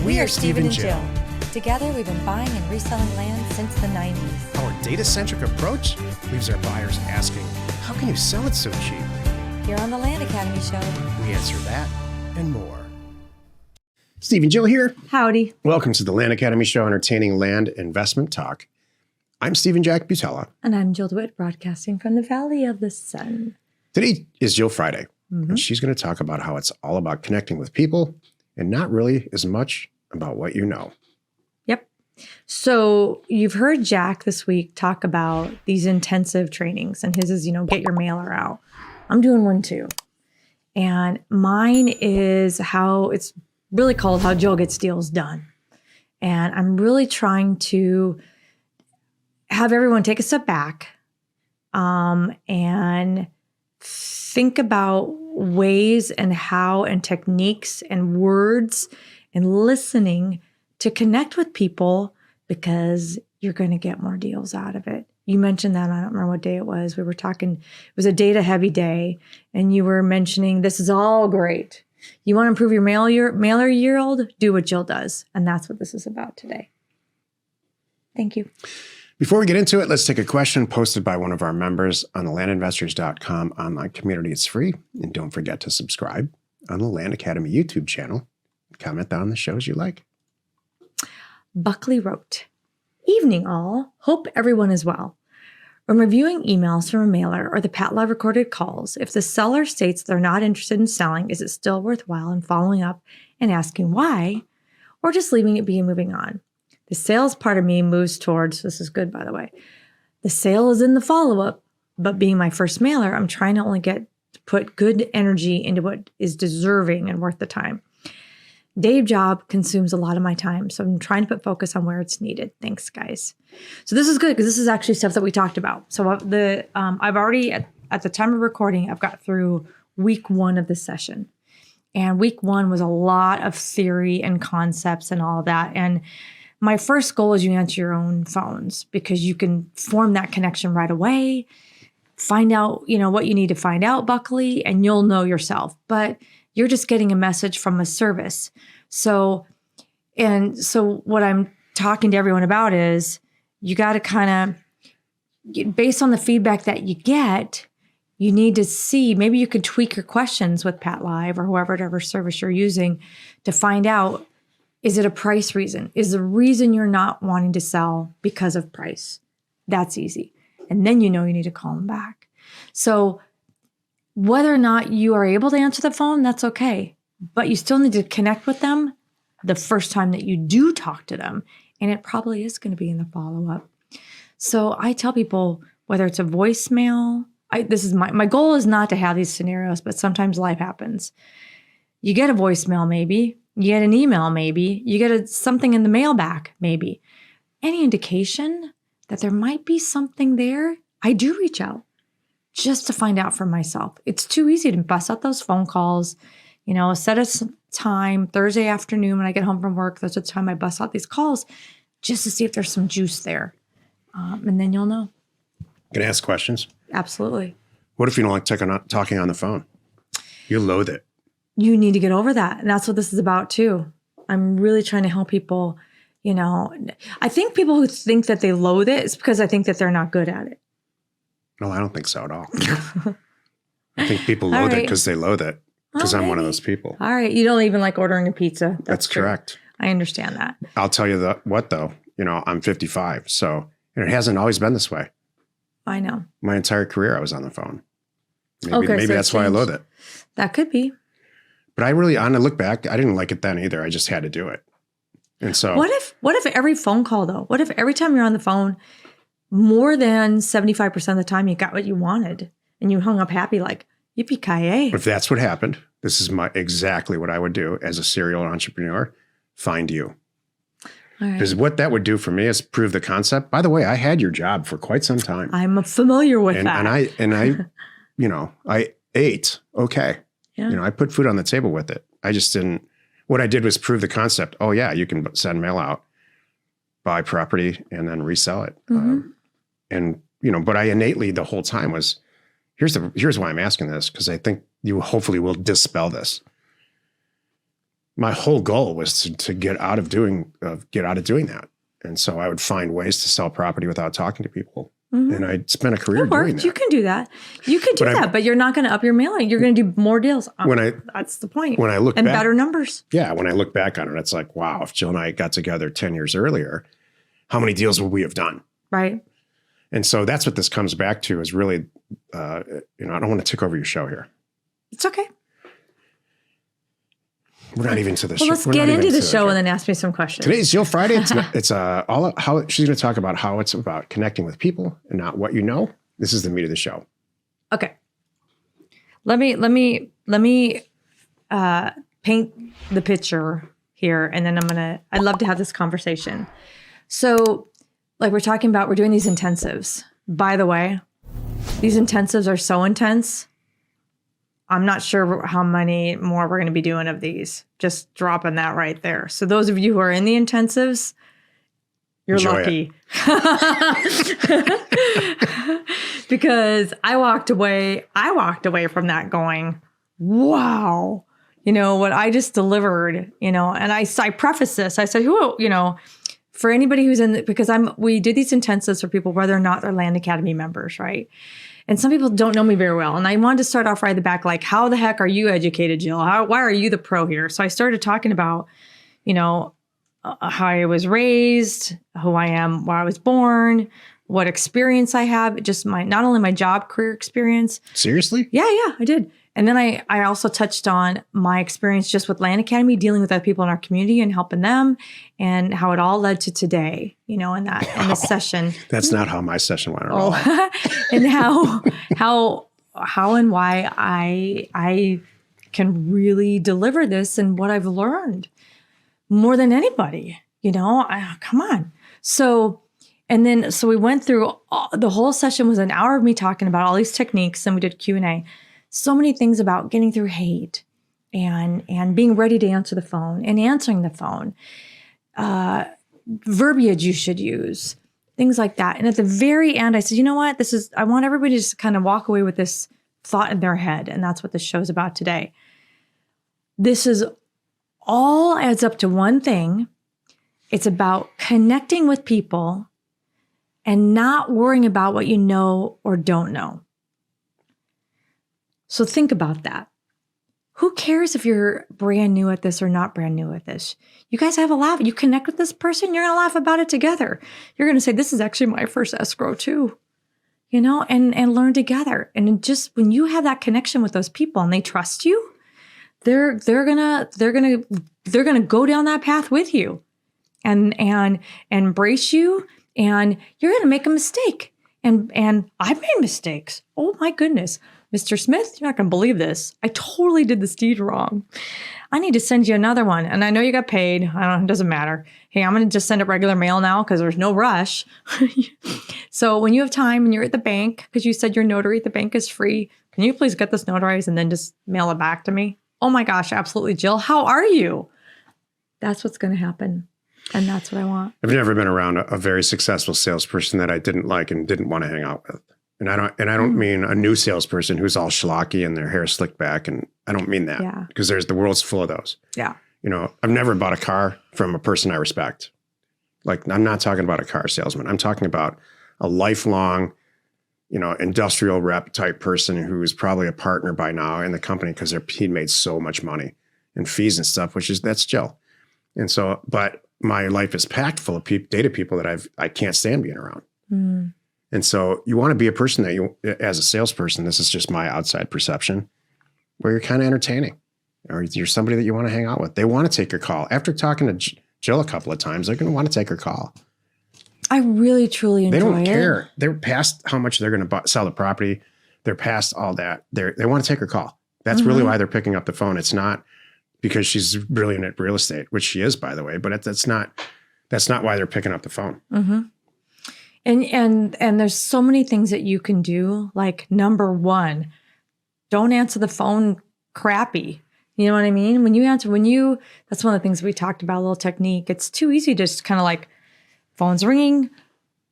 We are Steve and Jill. Together, we've been buying and reselling land since the 90s. Our data-centric approach leaves our buyers asking, how can you sell it so cheap? Here on the Land Academy Show, We answer that and more. Steve and Jill here. howdy. Welcome to the Land Academy Show, entertaining land investment talk. I'm Stephen Jack Butella. And I'm Jill DeWitt, broadcasting from the Valley of the Sun. Today is Jill Friday, and she's going to talk about how it's all about connecting with people and not really as much about what you know. Yep. So you've heard Jack this week talk about these intensive trainings, and his is, get your mailer out. I'm doing one too. And mine is it's really called How Jill Gets Deals Done. And I'm really trying to have everyone take a step back and think about ways and how and techniques and words and listening to connect with people, because you're going to get more deals out of it. You mentioned that, I don't remember what day it was. We were talking, it was a data heavy day, and you were mentioning this is all great. You want to improve your mailer yield? Do what Jill does. And that's what this is about today. Thank you. Before we get into it, let's take a question posted by one of our members on the landinvestors.com online community. It's free. And don't forget to subscribe on the Land Academy YouTube channel. Comment down the shows you like. Buckley wrote, "Evening all. Hope everyone is well. When reviewing emails from a mailer or the Pat Live recorded calls, if the seller states they're not interested in selling, is it still worthwhile in following up and asking why, or just leaving it be and moving on? The sales part of me moves towards," this is good, by the way, "the sale is in the follow-up, but being my first mailer, I'm trying to only put good energy into what is deserving and worth the time. Day job consumes a lot of my time, so I'm trying to put focus on where it's needed. Thanks, guys." So this is good, because this is actually stuff that we talked about. So I've already, at the time of recording, I've got through week 1 of the session. And week 1 was a lot of theory and concepts and all of that. And my first goal is you answer your own phones, because you can form that connection right away. Find out, what you need to find out, Buckley, and you'll know yourself. But you're just getting a message from a service. So what I'm talking to everyone about is you got to kind of, based on the feedback that you get, you need to see, maybe you could tweak your questions with Pat Live or whatever service you're using to find out, is it a price reason? Is the reason you're not wanting to sell because of price? That's easy. And then you need to call them back. So whether or not you are able to answer the phone, that's okay. But you still need to connect with them the first time that you do talk to them. And it probably is going to be in the follow-up. So I tell people, whether it's a voicemail, this is my goal is not to have these scenarios, but sometimes life happens. You get a voicemail, maybe. You get an email, maybe. You get something in the mail back, maybe. Any indication that there might be something there, I do reach out just to find out for myself. It's too easy to bust out those phone calls. Set a time, Thursday afternoon when I get home from work, that's the time I bust out these calls just to see if there's some juice there. And then you'll know. Can I ask questions? Absolutely. What if you don't like talking on the phone? You loathe it. You need to get over that. And that's what this is about too. I'm really trying to help people, I think people who think that they loathe it is because I think that they're not good at it. No, I don't think so at all. I think people loathe it because they loathe it. Because I'm one of those people. All right. You don't even like ordering a pizza. That's correct. I understand that. I'll tell you what though. I'm 55. So it hasn't always been this way. I know. My entire career I was on the phone. Maybe that's why I loathe it. That could be. But on the look back, I didn't like it then either. I just had to do it. And so what if every phone call though? What if every time you're on the phone, more than 75% of the time you got what you wanted and you hung up happy like, yippee-ki-yay. If that's what happened, this is exactly what I would do as a serial entrepreneur. Find you. Because what that would do for me is prove the concept. By the way, I had your job for quite some time. I'm familiar with that. I ate. Okay. Yeah. I put food on the table with it. I just didn't. What I did was prove the concept. Oh yeah, you can send mail out, buy property, and then resell it. But I innately the whole time was, here's why I'm asking this, because I think you hopefully will dispel this. my whole goal was to get out of doing that. And so I would find ways to sell property without talking to people. And I spent a career doing that. You can do that. You can do that, but you're not going to up your mailing. You're going to do more deals. That's the point. When I look and back, better numbers. Yeah, when I look back on it, it's like, wow, if Jill and I got together 10 years earlier, how many deals would we have done? Right. And so that's what this comes back to is really, I don't want to take over your show here. It's okay. We're not even to the show. Let's get into the show and then ask me some questions. Today's Jill Friday. It's all how she's going to talk about how it's about connecting with people and not what you know. This is the meat of the show. Okay. Let me paint the picture here, and then I'd love to have this conversation. So, like we're talking about, we're doing these intensives. By the way, these intensives are so intense. I'm not sure how many more we're going to be doing of these. Just dropping that right there. So those of you who are in the intensives, you're Enjoy lucky. Because I walked away from that going, wow, what I just delivered, and I prefaced this. I said, for anybody who's because we did these intensives for people, whether or not they're Land Academy members, right? And some people don't know me very well. And I wanted to start off right at the back, like, how the heck are you educated, Jill? Why are you the pro here? So I started talking about, how I was raised, who I am, where I was born, what experience I have, just not only my job career experience. Seriously? Yeah, I did. And then I also touched on my experience just with Land Academy, dealing with other people in our community and helping them, and how it all led to today, in this session. That's not how my session went at all. And how and why I can really deliver this and what I've learned more than anybody, come on. So we went through the whole session was an hour of me talking about all these techniques, and we did Q&A. So many things about getting through hate and being ready to answer the phone and answering the phone, verbiage you should use, things like that. And at the very end, I said, you know what? I want everybody to just kind of walk away with this thought in their head. And that's what this show's about today. This is all adds up to one thing. It's about connecting with people and not worrying about what you know or don't know. So think about that. Who cares if you're brand new at this or not brand new at this? You guys have a laugh. You connect with this person, you're going to laugh about it together. You're going to say, this is actually my first escrow too, and learn together. And just when you have that connection with those people and they trust you, they're going to go down that path with you and embrace you, and you're going to make a mistake. And I've made mistakes. Oh my goodness. Mr. Smith, you're not going to believe this. I totally did this deed wrong. I need to send you another one. And I know you got paid. It doesn't matter. Hey, I'm going to just send it regular mail now because there's no rush. So when you have time and you're at the bank, because you said your notary at the bank is free, can you please get this notarized and then just mail it back to me? Oh my gosh, absolutely, Jill. How are you? That's what's going to happen. And that's what I want. I've never been around a very successful salesperson that I didn't like and didn't want to hang out with. And I don't mean a new salesperson who's all schlocky and their hair slicked back. And I don't mean that, because the world's full of those. Yeah. I've never bought a car from a person I respect. Like, I'm not talking about a car salesman. I'm talking about a lifelong, industrial rep type person who is probably a partner by now in the company because he made so much money and fees and stuff, that's Jill. And so, but my life is packed full of data people that I can't stand being around. Mm. And so you want to be a person that as a salesperson, this is just my outside perception, where you're kind of entertaining, or you're somebody that you want to hang out with. They want to take your call. After talking to Jill a couple of times, they're going to want to take her call. I really, truly enjoy it. They don't care. They're past how much they're going to sell the property. They're past all that. They want to take her call. That's really why they're picking up the phone. It's not because she's brilliant at real estate, which she is, by the way, but that's not why they're picking up the phone. Mm-hmm. And there's so many things that you can do. Like, number one, don't answer the phone crappy. You know what I mean? That's one of the things we talked about, a little technique. It's too easy to just kind of like, phone's ringing,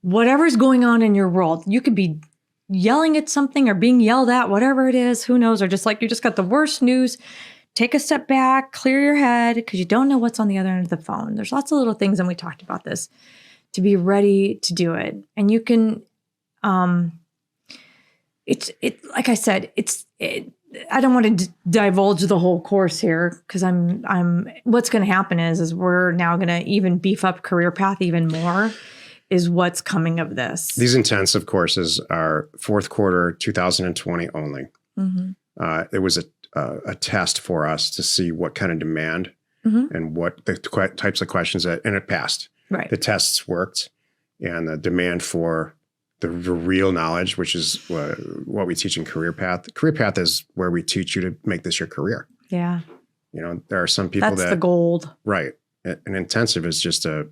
whatever's going on in your world. You could be yelling at something or being yelled at, whatever it is, who knows? Or just like, you just got the worst news. take a step back, clear your head, because you don't know what's on the other end of the phone. There's lots of little things, and we talked about this, to be ready to do it. And you can, like I said, I don't want to divulge the whole course here, because what's going to happen is we're now going to even beef up Career Path even more, is what's coming of this. These intensive courses are fourth quarter 2020 only. It was a test for us to see what kind of demand and what the types of questions and it passed. Right. The tests worked, and the demand for the real knowledge, which is what we teach in Career Path. Career Path is where we teach you to make this your career. Yeah. There are some people that's the gold. Right. An intensive is just a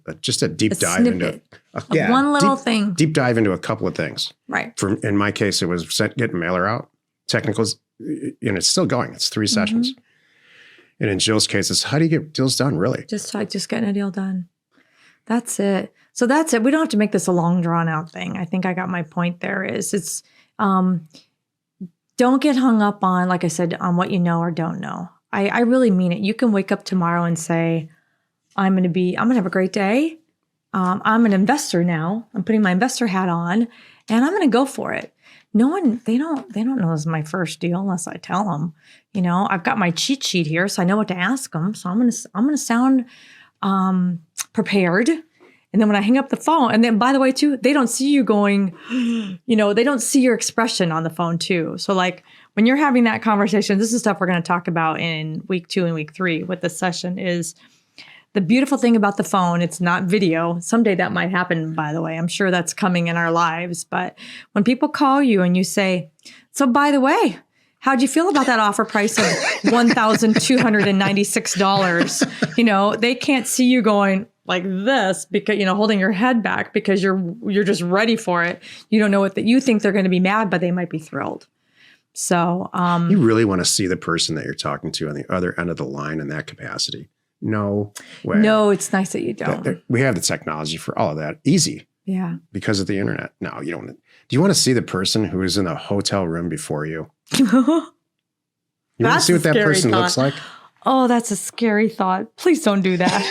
deep dive snippet into one little thing. Deep dive into a couple of things. Right. In my case, it was getting mailer out, technicals, and it's still going. It's 3 sessions. And in Jill's case, it's how do you get deals done, really? Just getting a deal done. That's it. So that's it. We don't have to make this a long, drawn out thing. I think I got my point there. It's don't get hung up on, like I said, on what you know or don't know. I really mean it. You can wake up tomorrow and say, I'm going to have a great day. I'm an investor now. I'm putting my investor hat on, and I'm going to go for it. They don't know this is my first deal unless I tell them. I've got my cheat sheet here, so I know what to ask them. So I'm going to sound prepared. And then when I hang up the phone, and then by the way too, they don't see you going, they don't see your expression on the phone too. So like when you're having that conversation, this is stuff we're going to talk about in week 2 and week 3 with this session. Is the beautiful thing about the phone, it's not video. Someday that might happen, by the way. I'm sure that's coming in our lives. But when people call you and you say, so by the way, how'd you feel about that offer price of $1,296? They can't see you going like this because, holding your head back because you're just ready for it. You don't know you think they're going to be mad, but they might be thrilled. So you really want to see the person that you're talking to on the other end of the line in that capacity. No way. No, it's nice that you don't. We have the technology for all of that. Easy. Yeah. Because of the internet. No, you don't. Do you want to see the person who is in the hotel room before you? You want to see what that person looks like? Oh, that's a scary thought. Please don't do that.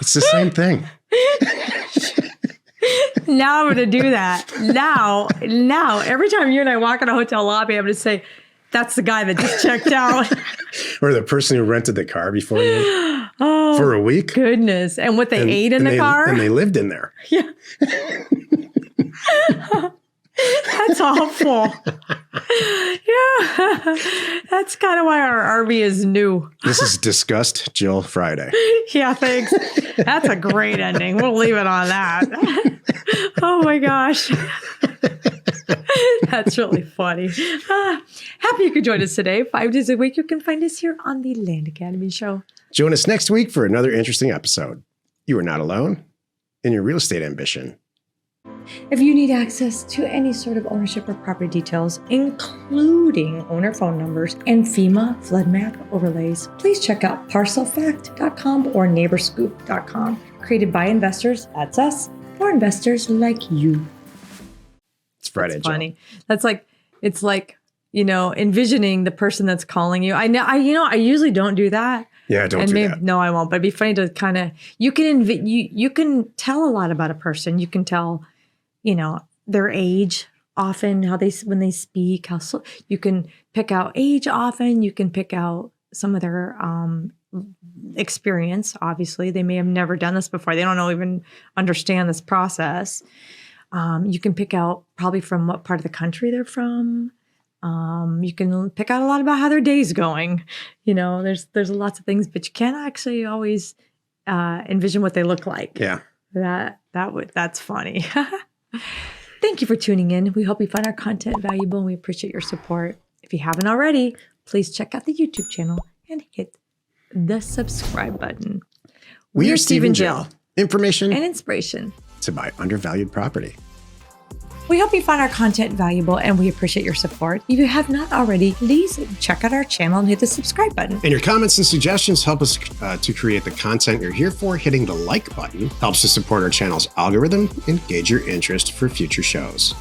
It's the same thing. Now I'm going to do that. Now, every time you and I walk in a hotel lobby, I'm going to say, that's the guy that just checked out. Or the person who rented the car before you for a week. Goodness. And what they ate in the car. And they lived in there. Yeah. That's awful. Yeah. That's kind of why our RV is new. This is Disgust Jill Friday. Yeah, thanks. That's a great ending. We'll leave it on that. Oh my gosh. That's really funny. Happy you could join us today. 5 days a week, you can find us here on the Land Academy Show. Join us next week for another interesting episode. You are not alone in your real estate ambition. If you need access to any sort of ownership or property details, including owner phone numbers and FEMA flood map overlays, please check out parcelfact.com or neighborscoop.com. Created by investors, that's us, for investors like you. It's Friday, That's funny. That's like, it's like, envisioning the person that's calling you. I usually don't do that. Yeah, don't do that. No, I won't. But it'd be funny to kind of, you can tell a lot about a person. You can tell, their age often, when they speak, you can pick out age often. You can pick out some of their experience. Obviously, they may have never done this before. They don't even understand this process. You can pick out probably from what part of the country they're from. You can pick out a lot about how their day's going. There's lots of things, but you can't actually always envision what they look like. Yeah. That's funny. Thank you for tuning in. We hope you find our content valuable and we appreciate your support. If you haven't already, please check out the YouTube channel and hit the subscribe button. We are Steve and Jill. Information and inspiration to buy undervalued property. We hope you find our content valuable and we appreciate your support. If you have not already, please check out our channel and hit the subscribe button. And your comments and suggestions help us to create the content you're here for. Hitting the like button helps to support our channel's algorithm and gauge your interest for future shows.